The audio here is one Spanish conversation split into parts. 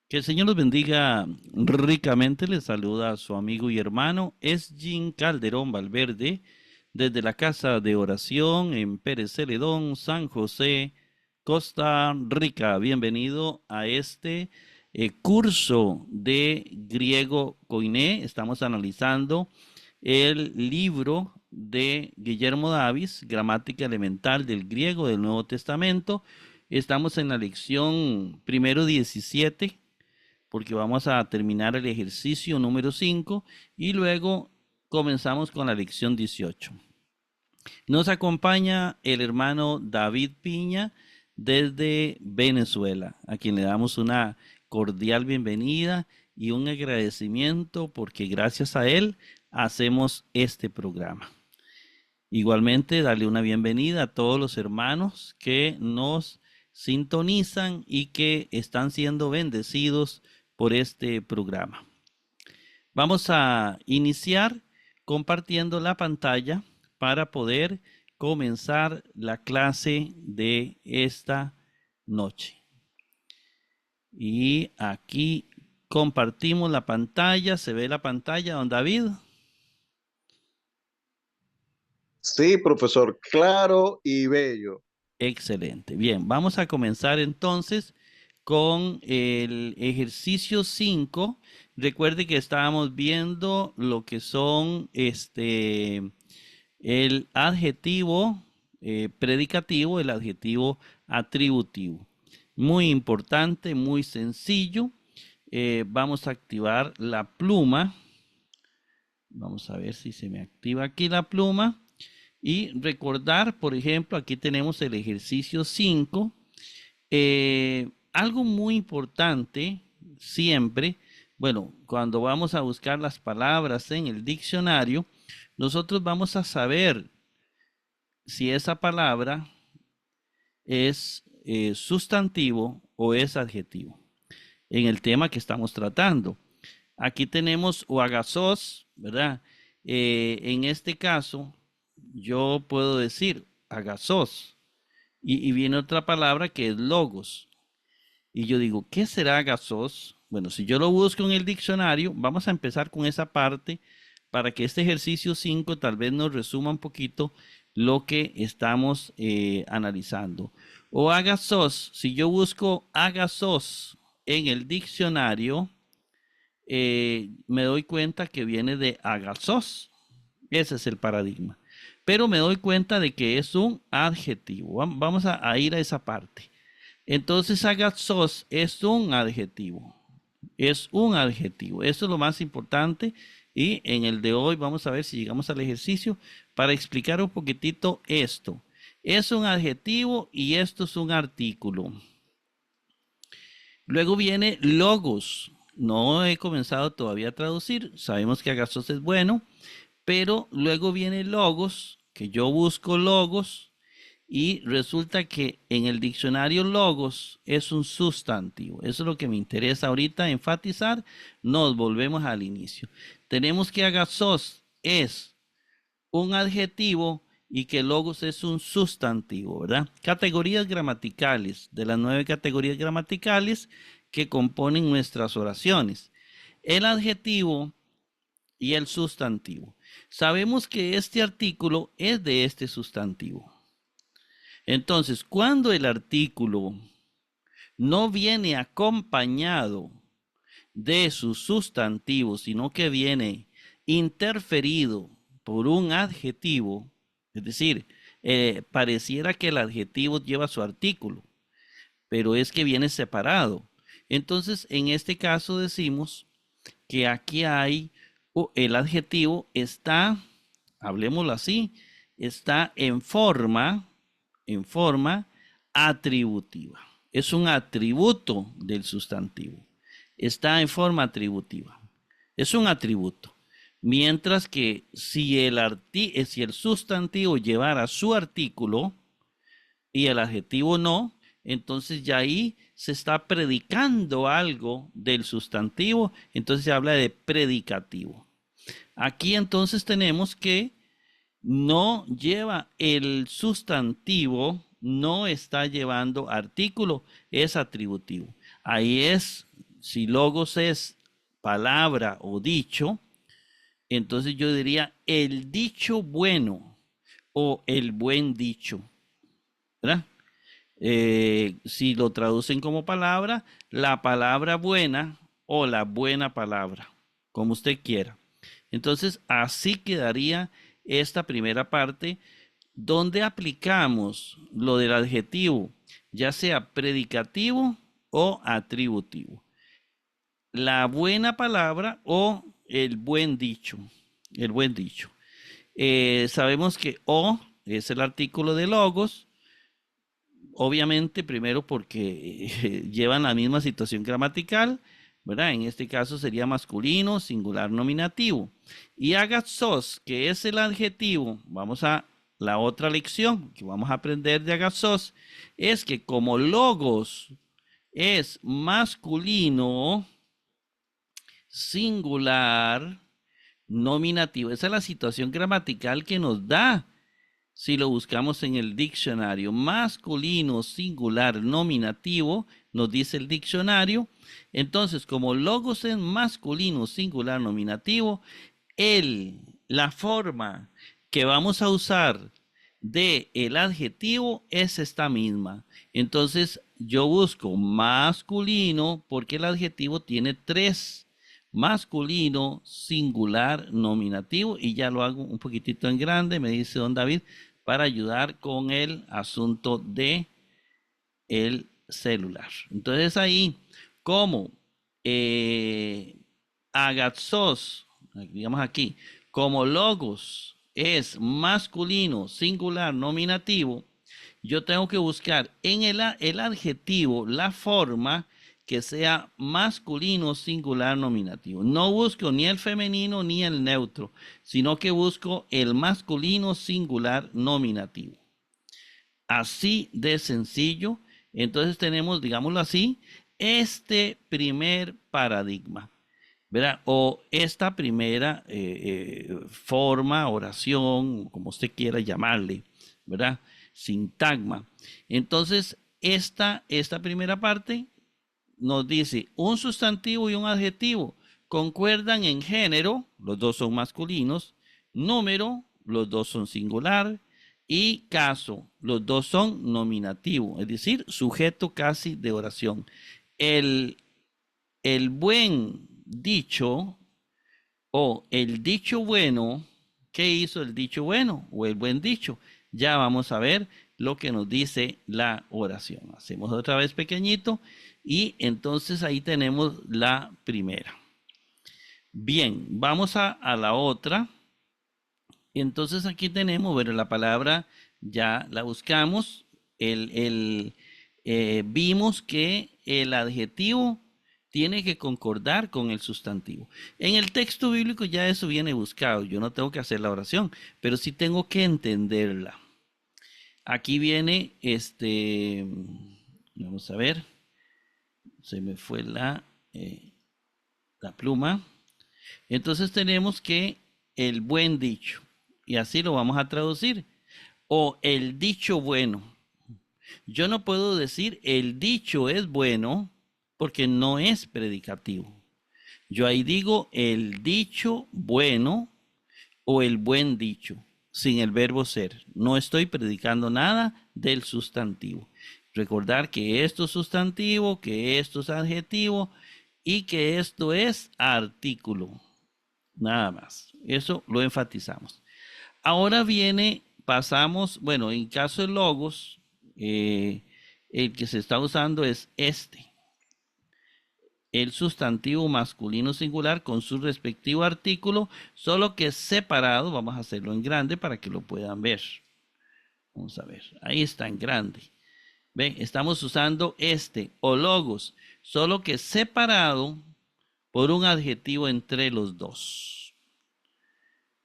Que el Señor los bendiga ricamente. Les saluda a su amigo y hermano Esgin Calderón Valverde desde la Casa de Oración en Pérez Celedón, San José, Costa Rica. Bienvenido a este curso de griego koiné. Estamos analizando el libro de Guillermo Davis, Gramática Elemental del Griego del Nuevo Testamento. Estamos en la lección primero 17 porque vamos a terminar el ejercicio número 5 y luego comenzamos con la lección 18. Nos acompaña el hermano David Piña desde Venezuela, a quien le damos una cordial bienvenida y un agradecimiento porque gracias a él hacemos este programa. Igualmente, darle una bienvenida a todos los hermanos que nos sintonizan y que están siendo bendecidos por este programa. Vamos a iniciar compartiendo la pantalla para poder comenzar la clase de esta noche. Y aquí compartimos la pantalla. ¿Se ve la pantalla, don David? Sí, profesor, claro y bello. Excelente. Bien, vamos a comenzar entonces con el ejercicio 5. Recuerde que estábamos viendo lo que son el adjetivo predicativo, el adjetivo atributivo. Muy importante, muy sencillo. Vamos a activar la pluma. Vamos a ver si se me activa aquí la pluma. Y recordar, por ejemplo, aquí tenemos el ejercicio 5. Algo muy importante siempre, bueno, cuando vamos a buscar las palabras en el diccionario, nosotros vamos a saber si esa palabra es sustantivo o es adjetivo en el tema que estamos tratando. Aquí tenemos agasos, ¿verdad? En este caso, yo puedo decir agasos y viene otra palabra que es logos. Y yo digo, ¿qué será gasos? Bueno, si yo lo busco en el diccionario, vamos a empezar con esa parte para que este ejercicio 5 tal vez nos resuma un poquito lo que estamos analizando. O agasos, si yo busco agasos en el diccionario, me doy cuenta que viene de agasos. Ese es el paradigma. Pero me doy cuenta de que es un adjetivo. Vamos a ir a esa parte. Entonces, agasos es un adjetivo. Es un adjetivo. Eso es lo más importante. Y en el de hoy vamos a ver si llegamos al ejercicio para explicar un poquitito esto. Es un adjetivo y esto es un artículo. Luego viene logos. No he comenzado todavía a traducir. Sabemos que agasos es bueno. Pero luego viene logos, que yo busco logos. Y resulta que en el diccionario logos es un sustantivo. Eso es lo que me interesa ahorita enfatizar. Nos volvemos al inicio. Tenemos que agasos es un adjetivo y que logos es un sustantivo, ¿verdad? Categorías gramaticales, de las 9 categorías gramaticales que componen nuestras oraciones. El adjetivo y el sustantivo. Sabemos que este artículo es de este sustantivo. Entonces, cuando el artículo no viene acompañado de su sustantivo, sino que viene interferido por un adjetivo, es decir, pareciera que el adjetivo lleva su artículo, pero es que viene separado. Entonces, en este caso decimos que aquí hay el adjetivo está, hablemoslo así, está en forma atributiva. Es un atributo del sustantivo. Está en forma atributiva. Es un atributo. Mientras que si el sustantivo llevara su artículo y el adjetivo no, entonces ya ahí se está predicando algo del sustantivo, entonces se habla de predicativo. Aquí entonces tenemos que no lleva el sustantivo, no está llevando artículo, es atributivo. Ahí es, si logos es palabra o dicho, entonces yo diría el dicho bueno o el buen dicho, ¿verdad? Si lo traducen como palabra, la palabra buena o la buena palabra, como usted quiera. Entonces, así quedaría esta primera parte donde aplicamos lo del adjetivo, ya sea predicativo o atributivo. La buena palabra o el buen dicho. El buen dicho. Sabemos que o es el artículo de logos, obviamente primero porque llevan la misma situación gramatical, ¿verdad? En este caso sería masculino, singular, nominativo. Y agazos, que es el adjetivo, vamos a la otra lección que vamos a aprender de agazos, es que como logos es masculino, singular, nominativo. Esa es la situación gramatical que nos da si lo buscamos en el diccionario. Masculino, singular, nominativo, nos dice el diccionario. Entonces, como logos es masculino, singular, nominativo, la forma que vamos a usar de el adjetivo es esta misma. Entonces, yo busco masculino porque el adjetivo tiene tres: masculino, singular, nominativo, y ya lo hago un poquitito en grande, me dice don David, para ayudar con el asunto de el celular. Entonces ahí, como agazos, digamos aquí, como logos es masculino, singular, nominativo, yo tengo que buscar en el adjetivo la forma que sea masculino, singular, nominativo. No busco ni el femenino ni el neutro, sino que busco el masculino, singular, nominativo. Así de sencillo. Entonces tenemos, digámoslo así, este primer paradigma, ¿verdad? O esta primera forma, oración, como usted quiera llamarle, ¿verdad? Sintagma. Entonces, esta primera parte nos dice un sustantivo y un adjetivo concuerdan en género, los dos son masculinos, número, los dos son singular, y caso, los dos son nominativo, es decir, sujeto casi de oración. El, el buen dicho o el dicho bueno, ¿qué hizo el dicho bueno o el buen dicho? Ya vamos a ver lo que nos dice la oración. Hacemos otra vez pequeñito y entonces ahí tenemos la primera. Bien, vamos a la otra. Entonces aquí tenemos, bueno, la palabra ya la buscamos. Vimos que el adjetivo tiene que concordar con el sustantivo. En el texto bíblico ya eso viene buscado. Yo no tengo que hacer la oración, pero sí tengo que entenderla. Aquí viene, vamos a ver, se me fue la pluma. Entonces tenemos que el buen dicho, y así lo vamos a traducir, o el dicho bueno. Yo no puedo decir el dicho es bueno porque no es predicativo. Yo ahí digo el dicho bueno o el buen dicho, sin el verbo ser. No estoy predicando nada del sustantivo. Recordar que esto es sustantivo, que esto es adjetivo y que esto es artículo. Nada más. Eso lo enfatizamos. Ahora viene, pasamos, bueno, en caso de logos, el que se está usando es el sustantivo masculino singular con su respectivo artículo, solo que separado. Vamos a hacerlo en grande para que lo puedan ver. Vamos a ver, ahí está en grande. Ven, estamos usando o logos, solo que separado por un adjetivo entre los dos.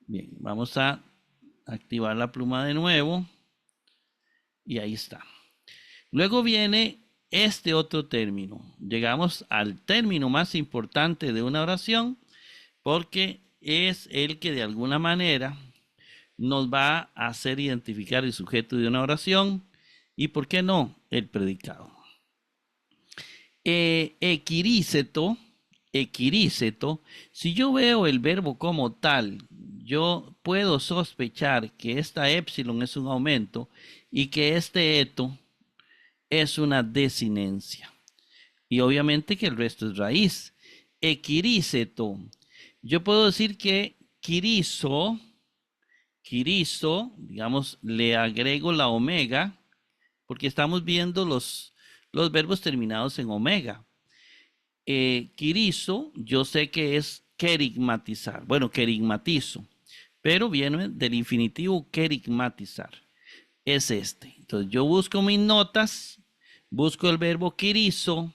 Bien, vamos a activar la pluma de nuevo y ahí está. Luego viene este otro término. Llegamos al término más importante de una oración porque es el que de alguna manera nos va a hacer identificar el sujeto de una oración y, ¿por qué no?, el predicado. Equiríceto, equiríceto, si yo veo el verbo como tal, yo puedo sospechar que esta épsilon es un aumento y que este eto es una desinencia. Y obviamente que el resto es raíz. Equiríceto. Yo puedo decir que quirizo, digamos, le agrego la omega, porque estamos viendo los verbos terminados en omega. Quirizo, yo sé que es querigmatizar. Bueno, querigmatizo, pero viene del infinitivo querigmatizar. Es este. Entonces yo busco mis notas, busco el verbo quirizo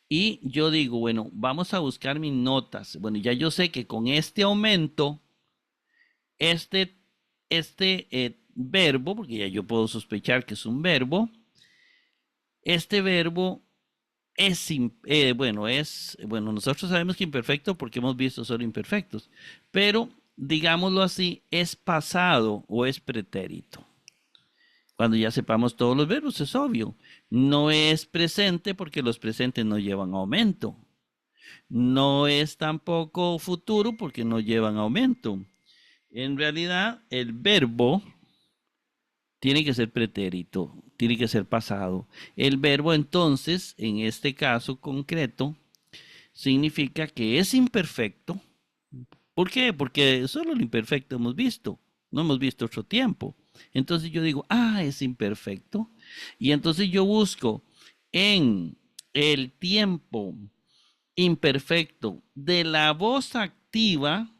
y yo digo, bueno, vamos a buscar mis notas. Bueno, ya yo sé que con este aumento, este verbo, porque ya yo puedo sospechar que es un verbo, este verbo bueno, nosotros sabemos que imperfecto porque hemos visto solo imperfectos, pero digámoslo así, es pasado o es pretérito. Cuando ya sepamos todos los verbos, es obvio. No es presente porque los presentes no llevan aumento. No es tampoco futuro porque no llevan aumento. En realidad, el verbo tiene que ser pretérito, tiene que ser pasado. El verbo entonces, en este caso concreto, significa que es imperfecto. ¿Por qué? Porque solo lo imperfecto hemos visto, no hemos visto otro tiempo. Entonces yo digo, es imperfecto. Y entonces yo busco en el tiempo imperfecto de la voz activa,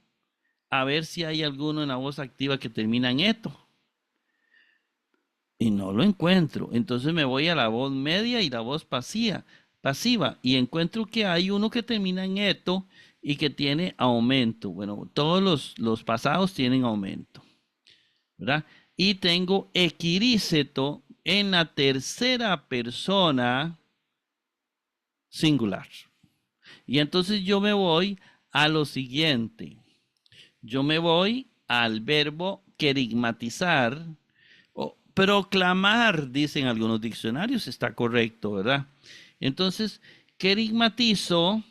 a ver si hay alguno en la voz activa que termina en eto. Y no lo encuentro. Entonces me voy a la voz media y la voz pasiva y encuentro que hay uno que termina en eto y que tiene aumento. Bueno, todos los pasados tienen aumento, ¿verdad? Y tengo equiríceto en la tercera persona singular. Y entonces yo me voy a lo siguiente. Yo me voy al verbo querigmatizar o proclamar, dicen algunos diccionarios, está correcto, ¿verdad? Entonces, querigmatizo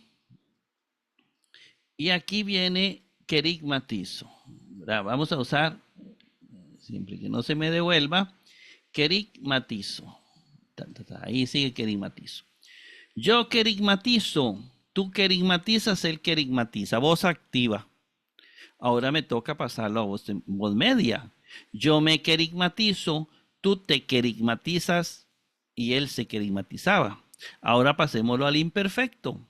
y aquí viene querigmatizo, ¿verdad? Vamos a usar, siempre que no se me devuelva, querigmatizo. Ahí sigue querigmatizo. Yo querigmatizo, tú querigmatizas, él querigmatiza, voz activa. Ahora me toca pasarlo a voz media. Yo me querigmatizo, tú te querigmatizas y él se querigmatizaba. Ahora pasémoslo al imperfecto,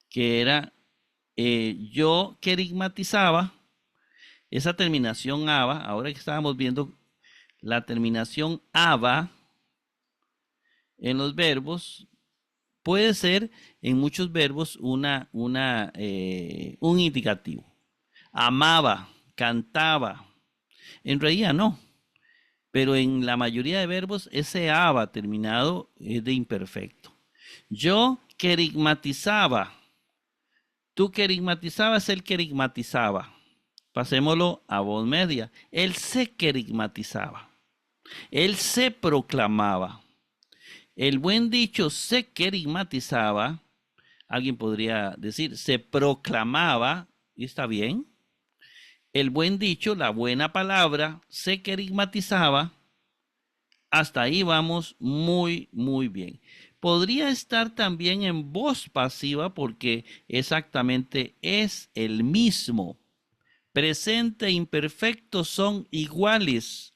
que era yo querigmatizaba, esa terminación aba, ahora que estábamos viendo la terminación aba en los verbos, puede ser en muchos verbos un indicativo. Amaba, cantaba. En realidad no, pero en la mayoría de verbos ese aba terminado es de imperfecto. Yo querigmatizaba. Tú querigmatizabas, él querigmatizaba. Pasémoslo a voz media. Él se querigmatizaba. Él se proclamaba. El buen dicho se querigmatizaba. Alguien podría decir se proclamaba. ¿Y está bien? El buen dicho, la buena palabra, se querigmatizaba. Hasta ahí vamos muy, muy bien. Podría estar también en voz pasiva porque exactamente es el mismo. Presente e imperfecto son iguales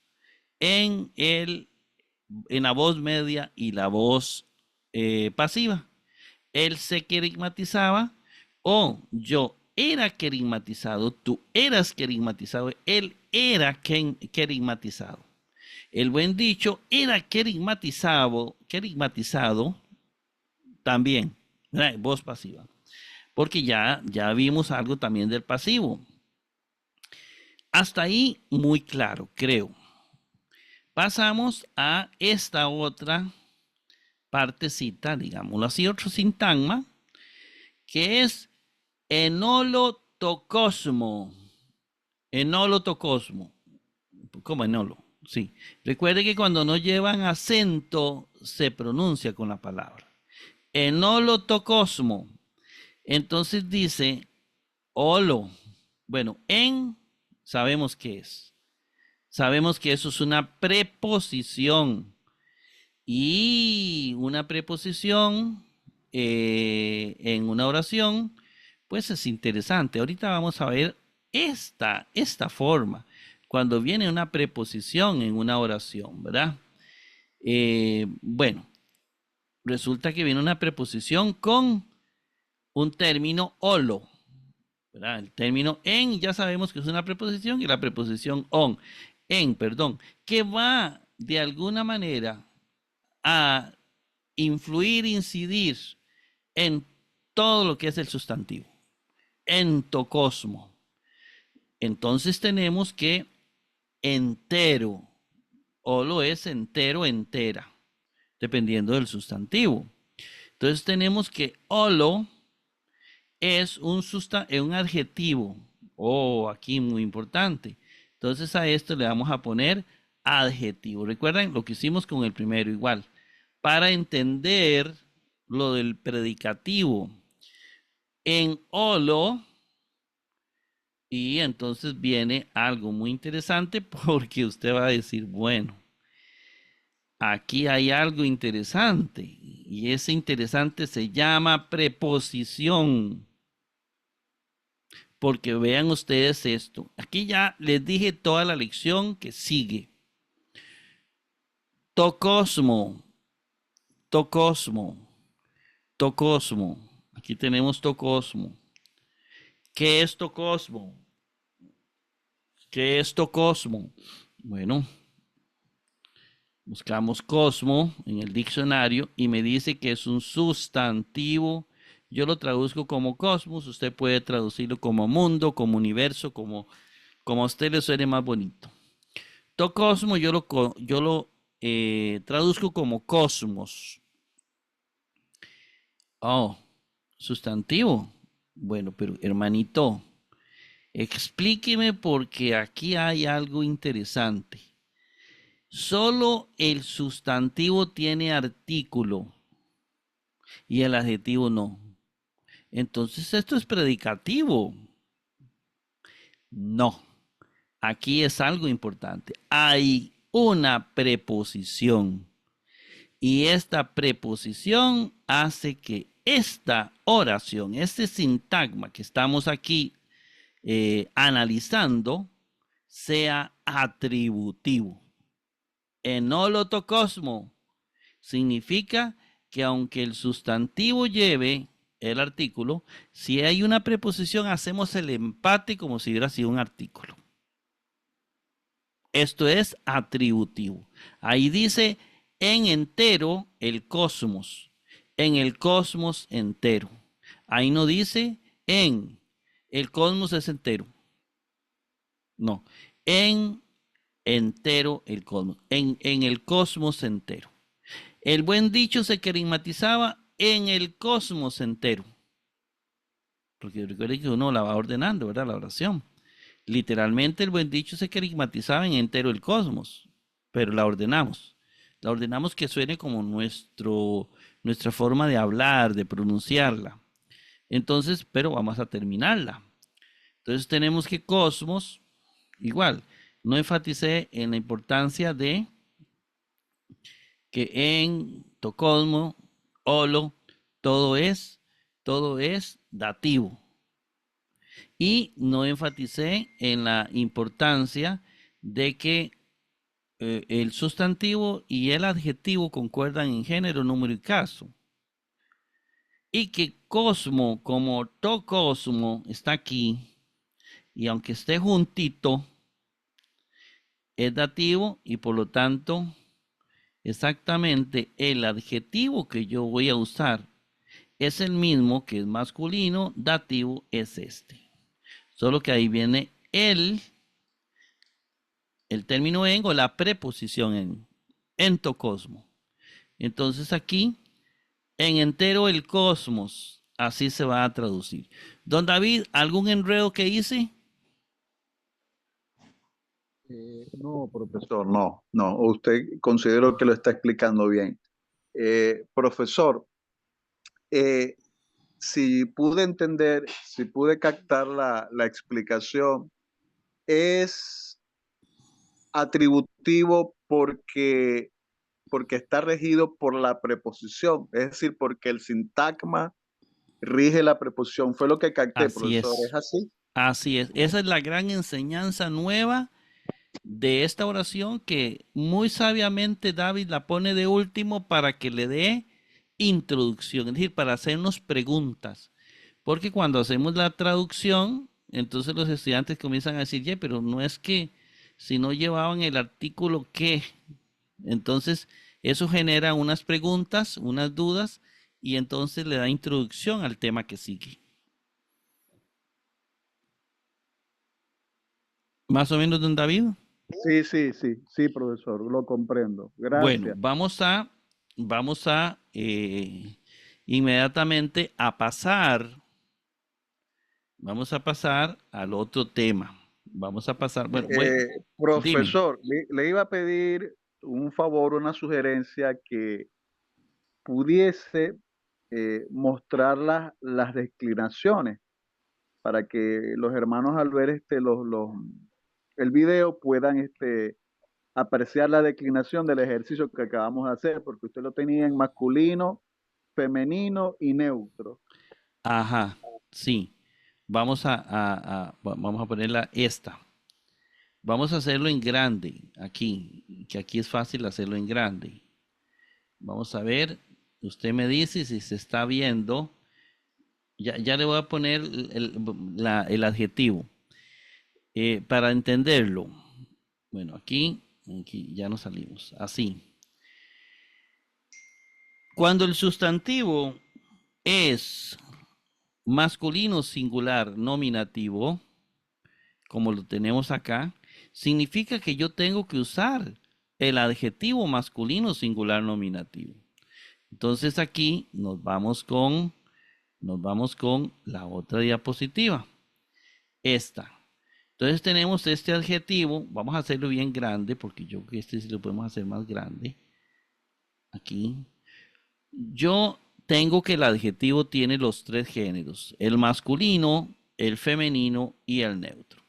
en, en la voz media y la voz pasiva. Él se querigmatizaba o yo era querigmatizado, tú eras querigmatizado, él era querigmatizado. El buen dicho era querigmatizado también, ¿verdad? Voz pasiva. Porque ya vimos algo también del pasivo. Hasta ahí muy claro, creo. Pasamos a esta otra partecita, digámoslo así, otro sintagma, que es enolotocosmo. Enolotocosmo. ¿Cómo enolo? Sí. Recuerde que cuando no llevan acento se pronuncia con la palabra. enolotocosmo. Entonces dice holo. Bueno, en sabemos qué es. Sabemos que eso es una preposición. Y una preposición en una oración, pues es interesante. Ahorita vamos a ver esta forma. Cuando viene una preposición en una oración, ¿verdad? Bueno, resulta que viene una preposición con un término olo, ¿verdad? El término en ya sabemos que es una preposición y la preposición perdón, que va de alguna manera a influir, incidir en todo lo que es el sustantivo, entocosmo. Entonces tenemos que entero, o lo es entero, entera, dependiendo del sustantivo. Entonces tenemos que olo es un adjetivo, aquí muy importante. Entonces a esto le vamos a poner adjetivo. Recuerden lo que hicimos con el primero igual. Para entender lo del predicativo en olo, y entonces viene algo muy interesante porque usted va a decir, bueno, aquí hay algo interesante y ese interesante se llama preposición. Porque vean ustedes esto. Aquí ya les dije toda la lección que sigue. Tocosmo, tocosmo, tocosmo. Aquí tenemos tocosmo. ¿Qué es tocosmo? ¿Qué es tocosmo? Bueno, buscamos cosmo en el diccionario y me dice que es un sustantivo. Yo lo traduzco como cosmos. Usted puede traducirlo como mundo, como universo, como a usted le suene más bonito. Tocosmo yo lo traduzco como cosmos. Oh, sustantivo. Bueno, pero hermanito, explíqueme porque aquí hay algo interesante. Solo el sustantivo tiene artículo y el adjetivo no. Entonces esto es predicativo. No, aquí es algo importante. Hay una preposición. Y esta preposición hace que esta oración, este sintagma que estamos aquí analizando, sea atributivo. Enolotocosmo significa que aunque el sustantivo lleve el artículo, si hay una preposición hacemos el empate como si hubiera sido un artículo. Esto es atributivo. Ahí dice en entero el cosmos. En el cosmos entero. Ahí no dice en el cosmos es entero. No. En entero el cosmos. En el cosmos entero. El buen dicho se querimatizaba en el cosmos entero. Porque recuerden que uno la va ordenando, ¿verdad? La oración. Literalmente el buen dicho se querimatizaba en entero el cosmos, pero la ordenamos. La ordenamos que suene como nuestra forma de hablar, de pronunciarla. Entonces, pero vamos a terminarla. Entonces tenemos que cosmos, igual, no enfaticé en la importancia de que en tocosmo, holo, todo es dativo. Y no enfaticé en la importancia de que el sustantivo y el adjetivo concuerdan en género, número y caso. Y que cosmo, como tocosmo, está aquí, y aunque esté juntito, es dativo y por lo tanto, exactamente el adjetivo que yo voy a usar es el mismo que es masculino, dativo es este. Solo que ahí viene el término en o la preposición en, entocosmo. Entonces aquí, en entero el cosmos, así se va a traducir. Don David, ¿algún enredo que hice? No, profesor, no, no. Usted considero que lo está explicando bien. Profesor, Eh, si pude entender, si pude captar la explicación, es atributivo porque está regido por la preposición, es decir, porque el sintagma rige la preposición. Fue lo que capté, Así profesor. ¿Es es, así? así es. Esa es la gran enseñanza nueva de esta oración que muy sabiamente David la pone de último para que le dé introducción, es decir, para hacernos preguntas. Porque cuando hacemos la traducción, entonces los estudiantes comienzan a decir, ya, pero no es que si no llevaban el artículo qué. Entonces, eso genera unas preguntas, unas dudas, y entonces le da introducción al tema que sigue. Más o menos, don David. Sí, sí, sí, sí, profesor, lo comprendo. Bueno, Gracias. vamos a inmediatamente vamos a pasar al otro tema. Vamos a pasar, bueno, dime. Profesor, le iba a pedir un favor, una sugerencia que pudiese mostrar las declinaciones para que los hermanos al ver el video puedan apreciar la declinación del ejercicio que acabamos de hacer, porque usted lo tenía en masculino, femenino y neutro. Ajá, sí. Vamos a ponerla esta. Vamos a hacerlo en grande, aquí, que aquí es fácil hacerlo en grande. Vamos a ver, usted me dice si se está viendo. Ya le voy a poner el adjetivo para entenderlo. Bueno, aquí ya nos salimos. Así. Cuando el sustantivo es masculino singular nominativo, como lo tenemos acá, significa que yo tengo que usar el adjetivo masculino singular nominativo. Entonces aquí nos vamos con la otra diapositiva, esta. Entonces tenemos este adjetivo, vamos a hacerlo bien grande porque yo creo que este sí lo podemos hacer más grande. Aquí. Yo tengo que el adjetivo tiene los tres géneros, el masculino, el femenino y el neutro.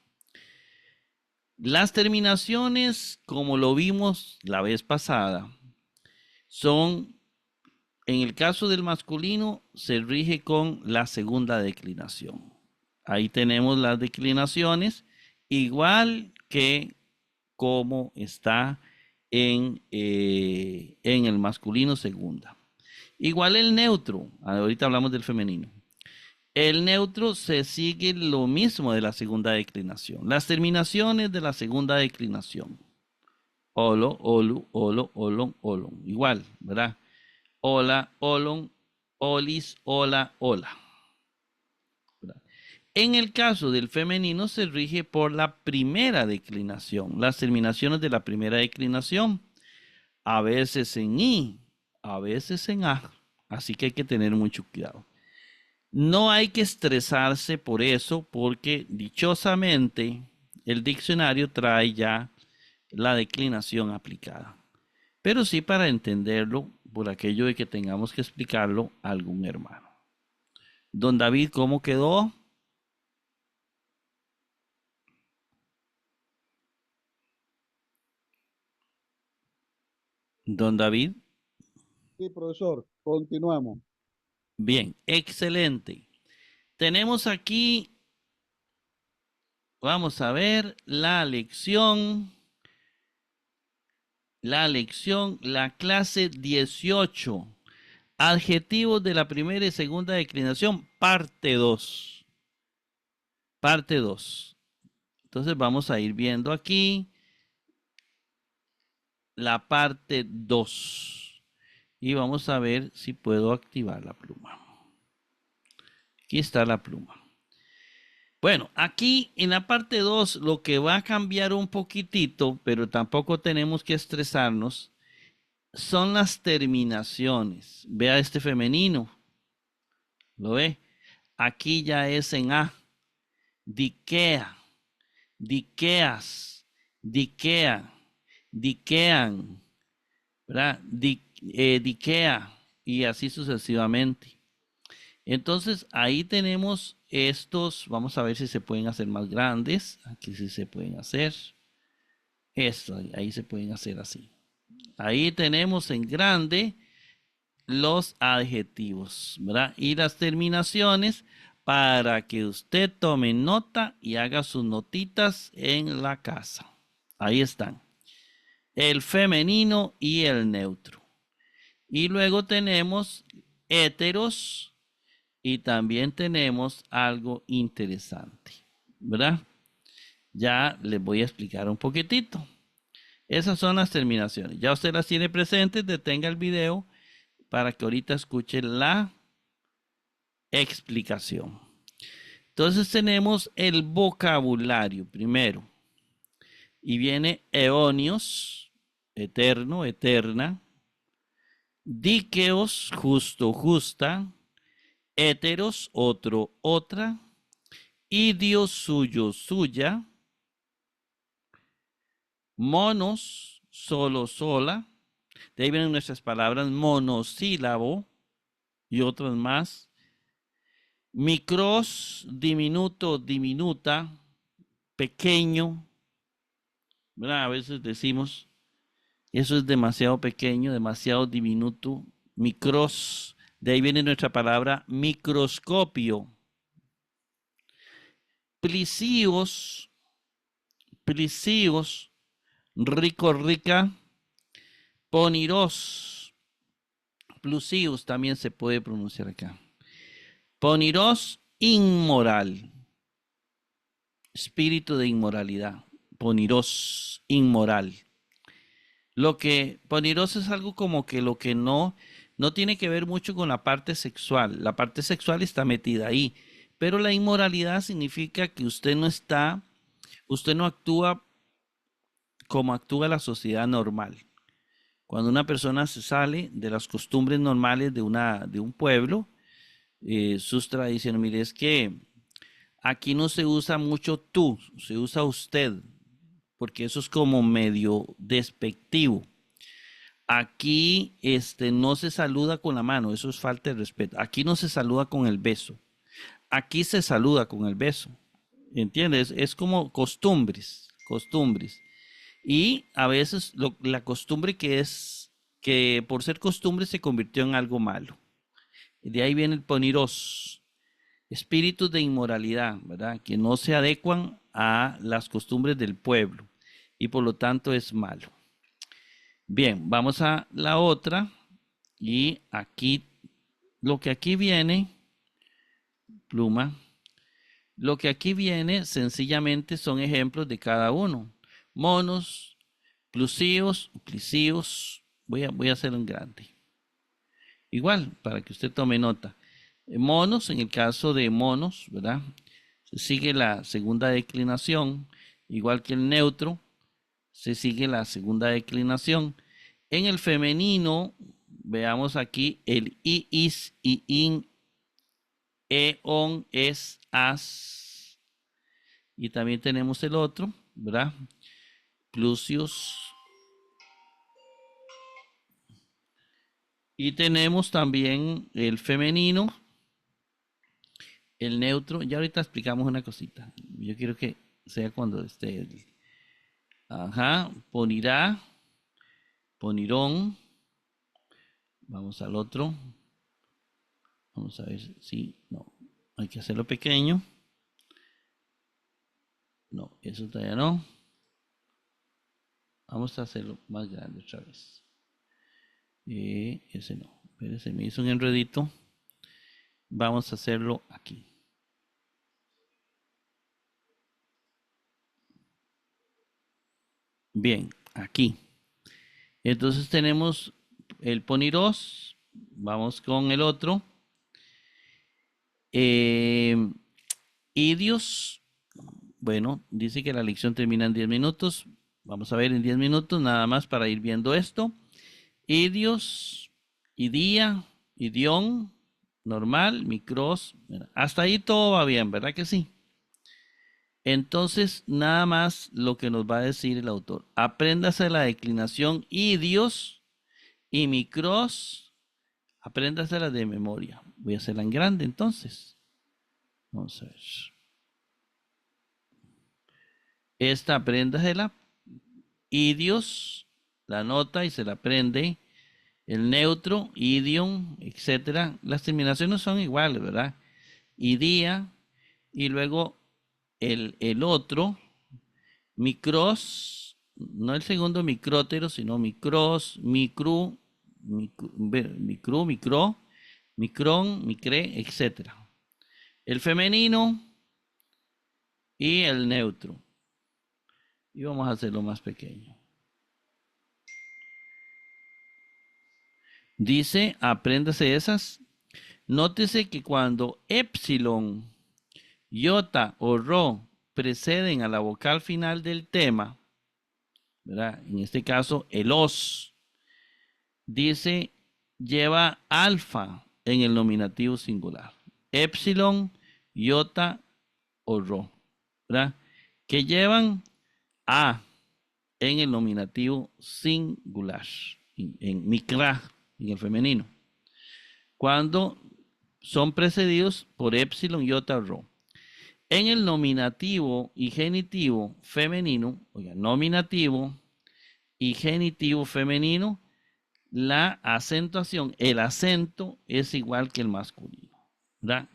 Las terminaciones, como lo vimos la vez pasada, son, en el caso del masculino, se rige con la segunda declinación. Ahí tenemos las declinaciones, igual que como está en el masculino segunda. Igual el neutro, ahorita hablamos del femenino. El neutro se sigue lo mismo de la segunda declinación. Las terminaciones de la segunda declinación. Olo, olu, olo, olon, olon. Igual, ¿verdad? Hola, olon, olis, hola, hola. ¿Verdad? En el caso del femenino se rige por la primera declinación. Las terminaciones de la primera declinación. A veces en i, a veces en a. Así que hay que tener mucho cuidado. No hay que estresarse por eso, porque dichosamente el diccionario trae ya la declinación aplicada. Pero sí para entenderlo, por aquello de que tengamos que explicarlo a algún hermano. Don David, ¿cómo quedó? Don David, Sí, profesor, continuamos. bien, excelente. Tenemos aquí, vamos a ver, la clase 18. Adjetivos de la primera y segunda declinación, parte 2. Parte 2. Entonces vamos a ir viendo aquí la parte 2. Y vamos a ver si puedo activar la pluma. Aquí está la pluma. Bueno, aquí en la parte 2 lo que va a cambiar un poquitito, pero tampoco tenemos que estresarnos, son las terminaciones. Vea este femenino. ¿Lo ve? Aquí ya es en A. Diquea, diqueas, diquea, diquean, ¿verdad? Diquea y así sucesivamente. Entonces, ahí tenemos estos, vamos a ver si se pueden hacer más grandes. Aquí sí se pueden hacer. Esto, ahí se pueden hacer así. Ahí tenemos en grande los adjetivos, ¿verdad? Y las terminaciones para que usted tome nota y haga sus notitas en la casa. Ahí están. El femenino y el neutro. Y luego tenemos heteros y también tenemos algo interesante, ¿verdad? Ya les voy a explicar un poquitito. Esas son las terminaciones. Ya usted las tiene presentes, detenga el video para que ahorita escuche la explicación. Entonces tenemos el vocabulario primero. Y viene eonios, eterno, eterna. Díqueos, justo, justa. Heteros, otro, otra. Idios, suyo, suya. Monos, solo, sola. De ahí vienen nuestras palabras monosílabo y otras más. Micros, diminuto, diminuta, pequeño. ¿Verdad? A veces decimos, eso es demasiado pequeño, demasiado diminuto. Micros, de ahí viene nuestra palabra microscopio. Plisios, plisios, rico, rica. Poniros, plusius también se puede pronunciar acá. Poniros, inmoral. Espíritu de inmoralidad. Poniros, inmoral. Lo que poniros es algo como que lo que no tiene que ver mucho con la parte sexual. La parte sexual está metida ahí. Pero la inmoralidad significa que usted no actúa como actúa la sociedad normal. Cuando una persona se sale de las costumbres normales de un pueblo, sus tradiciones, mire, es que aquí no se usa mucho tú, se usa usted, porque eso es como medio despectivo. Aquí no se saluda con la mano, eso es falta de respeto. Aquí no se saluda con el beso. Aquí se saluda con el beso. ¿Entiendes? Es como costumbres, costumbres. Y a veces la costumbre que por ser costumbre se convirtió en algo malo. De ahí viene el poniros, espíritus de inmoralidad, ¿verdad? Que no se adecuan a las costumbres del pueblo y por lo tanto es malo. Bien, vamos a la otra y aquí, lo que aquí viene, pluma, lo que aquí viene sencillamente son ejemplos de cada uno. Monos, plusíos, plisíos, voy a hacer un grande. Igual, para que usted tome nota. Monos, en el caso de monos, ¿verdad? Se sigue la segunda declinación, igual que el neutro, se sigue la segunda declinación. En el femenino, veamos aquí el i, is, i, in, e, on, es, as. Y también tenemos el otro, ¿verdad? Plusios. Y tenemos también el femenino, el neutro. Ya ahorita explicamos una cosita. Yo quiero que sea cuando esté el... Ajá, ponirá, ponirón. Vamos al otro. Vamos a ver si... No, hay que hacerlo pequeño. No, eso todavía no. Vamos a hacerlo más grande otra vez. Ese no. Espérese, me hizo un enredito. Vamos a hacerlo aquí. Bien, aquí. Entonces tenemos el poniros. Vamos con el otro. Idios. Bueno, dice que la lección termina en 10 minutos. Vamos a ver en 10 minutos, nada más para ir viendo esto. Idios, idía, idión, normal, micros. Hasta ahí todo va bien, ¿verdad que sí? Entonces, nada más lo que nos va a decir el autor. Apréndase la declinación idios y micros. Apréndasela de memoria. Voy a hacerla en grande entonces. Vamos a ver. Esta apréndasela. Idios, la nota y se la aprende. El neutro, idiom, etcétera. Las terminaciones son iguales, ¿verdad? Idea. Y luego el otro, micros, no el segundo micrótero, sino micros, micro, micrón, micre, etc. El femenino y el neutro. Y vamos a hacerlo más pequeño. Dice, apréndase esas. Nótese que cuando epsilon, iota o rho preceden a la vocal final del tema, ¿verdad? En este caso, el os, dice, lleva alfa en el nominativo singular. Epsilon, iota o rho, ¿verdad? Que llevan a en el nominativo singular, en micra, en el femenino. Cuando son precedidos por epsilon, iota o rho. En el nominativo y genitivo femenino, oiga, nominativo y genitivo femenino, la acentuación, el acento es igual que el masculino, ¿verdad?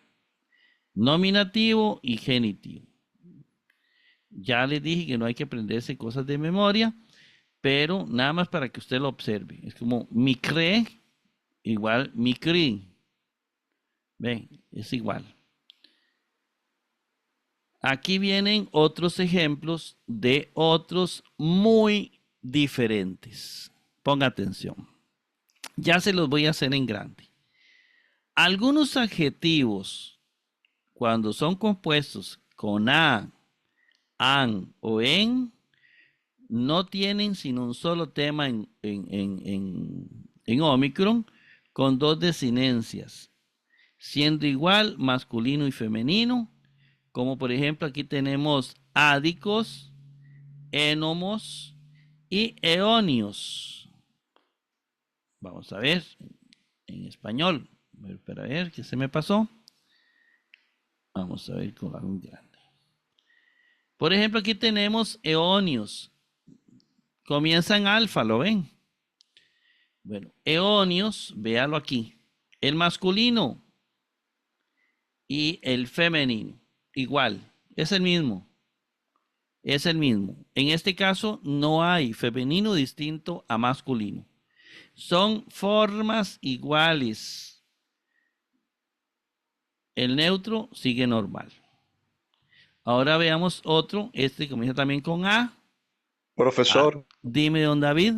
Nominativo y genitivo. Ya les dije que no hay que aprenderse cosas de memoria, pero nada más para que usted lo observe. Es como micre igual micri. Ven, es igual. Aquí vienen otros ejemplos de otros muy diferentes. Ponga atención. Ya se los voy a hacer en grande. Algunos adjetivos, cuando son compuestos con a, an o en, no tienen sino un solo tema en Omicron con dos desinencias, siendo igual masculino y femenino, como por ejemplo aquí tenemos ádicos, énomos y eonios. Vamos a ver en español. Para ver qué se me pasó. Vamos a ver con algo grande. Por ejemplo, aquí tenemos eonios. Comienza en alfa, ¿lo ven? Bueno, eonios, véalo aquí. El masculino y el femenino, igual, es el mismo. Es el mismo. En este caso, no hay femenino distinto a masculino. Son formas iguales. El neutro sigue normal. Ahora veamos otro. Este comienza también con A. Profesor, Dime, don David.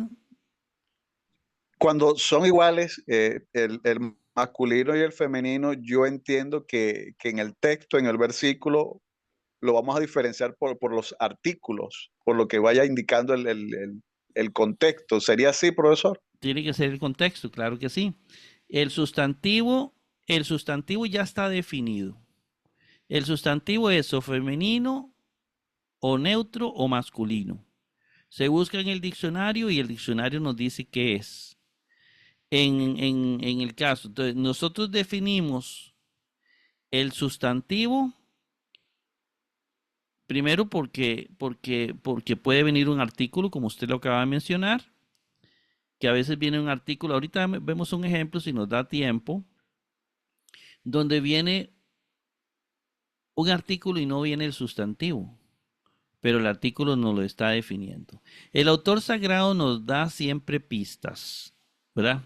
cuando son iguales, el masculino y el femenino, yo entiendo que en el texto, en el versículo, lo vamos a diferenciar por los artículos, por lo que vaya indicando el contexto. ¿Sería así, profesor? Tiene que ser el contexto, claro que sí. El sustantivo ya está definido. El sustantivo es o femenino, o neutro, o masculino. Se busca en el diccionario y el diccionario nos dice qué es. En el caso, entonces, nosotros definimos el sustantivo primero porque puede venir un artículo, como usted lo acaba de mencionar, que a veces viene un artículo. Ahorita vemos un ejemplo, si nos da tiempo, donde viene un artículo y no viene el sustantivo, pero el artículo nos lo está definiendo. El autor sagrado nos da siempre pistas, ¿verdad?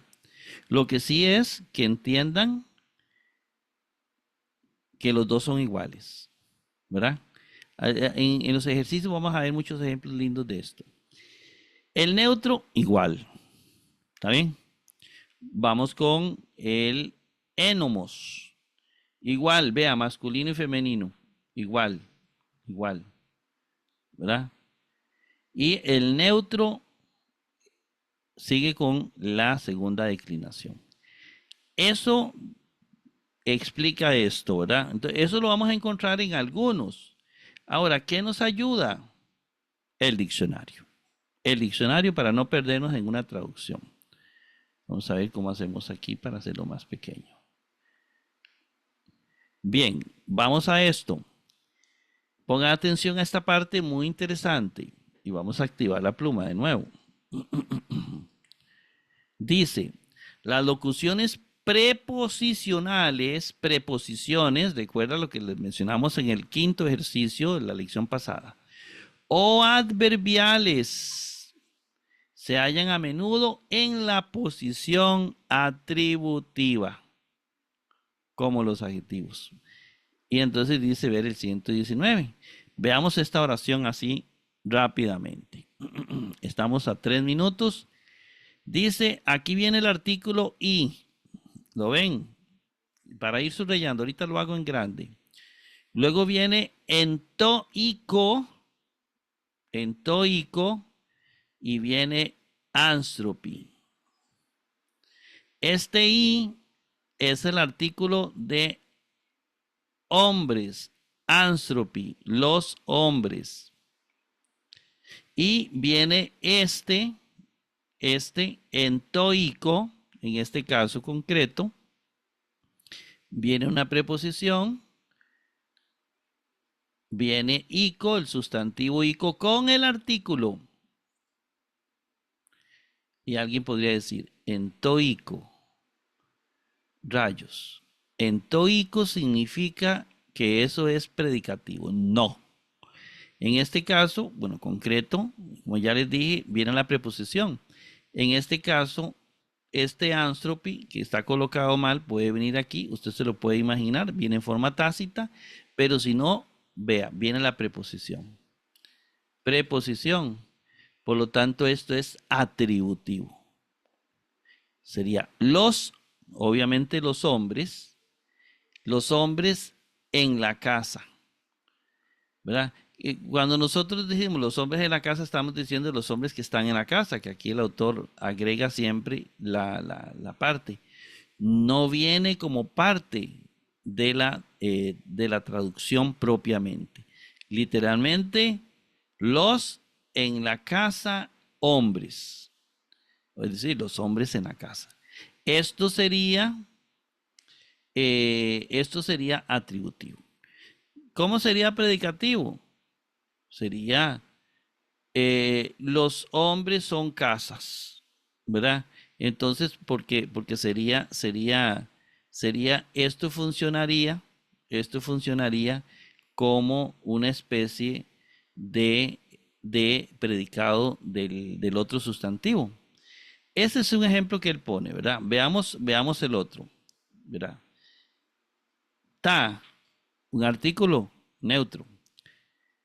Lo que sí es que entiendan que los dos son iguales, ¿verdad? En los ejercicios vamos a ver muchos ejemplos lindos de esto. El neutro, igual, ¿está bien? Vamos con el énomos. Igual, vea, masculino y femenino. Igual, igual, ¿verdad? Y el neutro sigue con la segunda declinación. Eso explica esto, ¿verdad? Entonces, eso lo vamos a encontrar en algunos. Ahora, ¿qué nos ayuda? El diccionario. El diccionario para no perdernos en una traducción. Vamos a ver cómo hacemos aquí para hacerlo más pequeño. Bien, vamos a esto. Pongan atención a esta parte muy interesante y vamos a activar la pluma de nuevo. Dice, las locuciones preposicionales, preposiciones, recuerda lo que les mencionamos en el quinto ejercicio de la lección pasada, o adverbiales se hallan a menudo en la posición atributiva, como los adjetivos. Y entonces dice ver el 119. Veamos esta oración así rápidamente. Estamos a 3 minutos. Dice, aquí viene el artículo y. ¿Lo ven? Para ir subrayando, ahorita lo hago en grande. Luego viene entoico, y viene anthropy. Este i es el artículo de hombres, anthropy, los hombres. Y viene este entoico, en este caso concreto, viene una preposición, viene ico, el sustantivo ico, con el artículo. Y alguien podría decir, entoico, rayos. Entoico significa que eso es predicativo. No. En este caso, bueno, concreto, como ya les dije, viene la preposición. En este caso, este anthropy que está colocado mal puede venir aquí, usted se lo puede imaginar, viene en forma tácita, pero si no, vea, viene la preposición. Preposición. Por lo tanto, esto es atributivo. Sería los, obviamente los hombres en la casa, ¿verdad? Y cuando nosotros decimos los hombres en la casa, estamos diciendo los hombres que están en la casa, que aquí el autor agrega siempre la parte. No viene como parte de la traducción propiamente. Literalmente, los en la casa hombres, es decir, los hombres en la casa. Esto sería atributivo. ¿Cómo sería predicativo? Sería los hombres son casas, ¿verdad? Entonces, porque esto funcionaría como una especie de predicado del otro sustantivo. Ese es un ejemplo que él pone, ¿verdad? Veamos el otro, ¿verdad? Ta, un artículo neutro.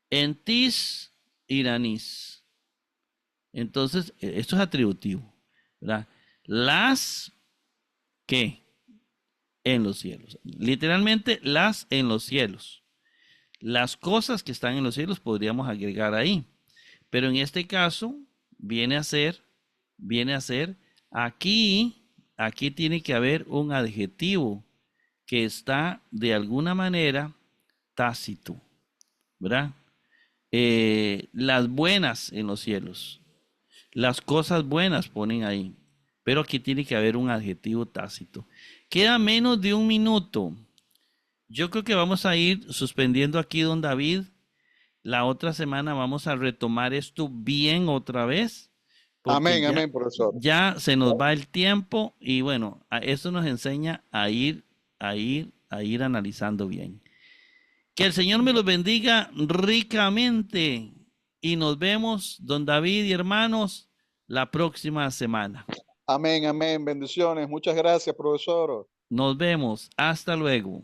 Entis iranis. Entonces, esto es atributivo, ¿verdad? Las que en los cielos. Literalmente, las en los cielos. Las cosas que están en los cielos podríamos agregar ahí. Pero en este caso, viene a ser, aquí tiene que haber un adjetivo que está de alguna manera tácito, ¿verdad? Las buenas en los cielos. Las cosas buenas ponen ahí. Pero aquí tiene que haber un adjetivo tácito. Queda menos de un minuto. Yo creo que vamos a ir suspendiendo aquí, don David. La otra semana vamos a retomar esto bien otra vez. Amén, amén, profesor. Ya se nos va el tiempo y bueno, eso nos enseña a ir analizando bien. Que el Señor me los bendiga ricamente y nos vemos, don David y hermanos, la próxima semana. Amén, amén. Bendiciones. Muchas gracias, profesor. Nos vemos. Hasta luego.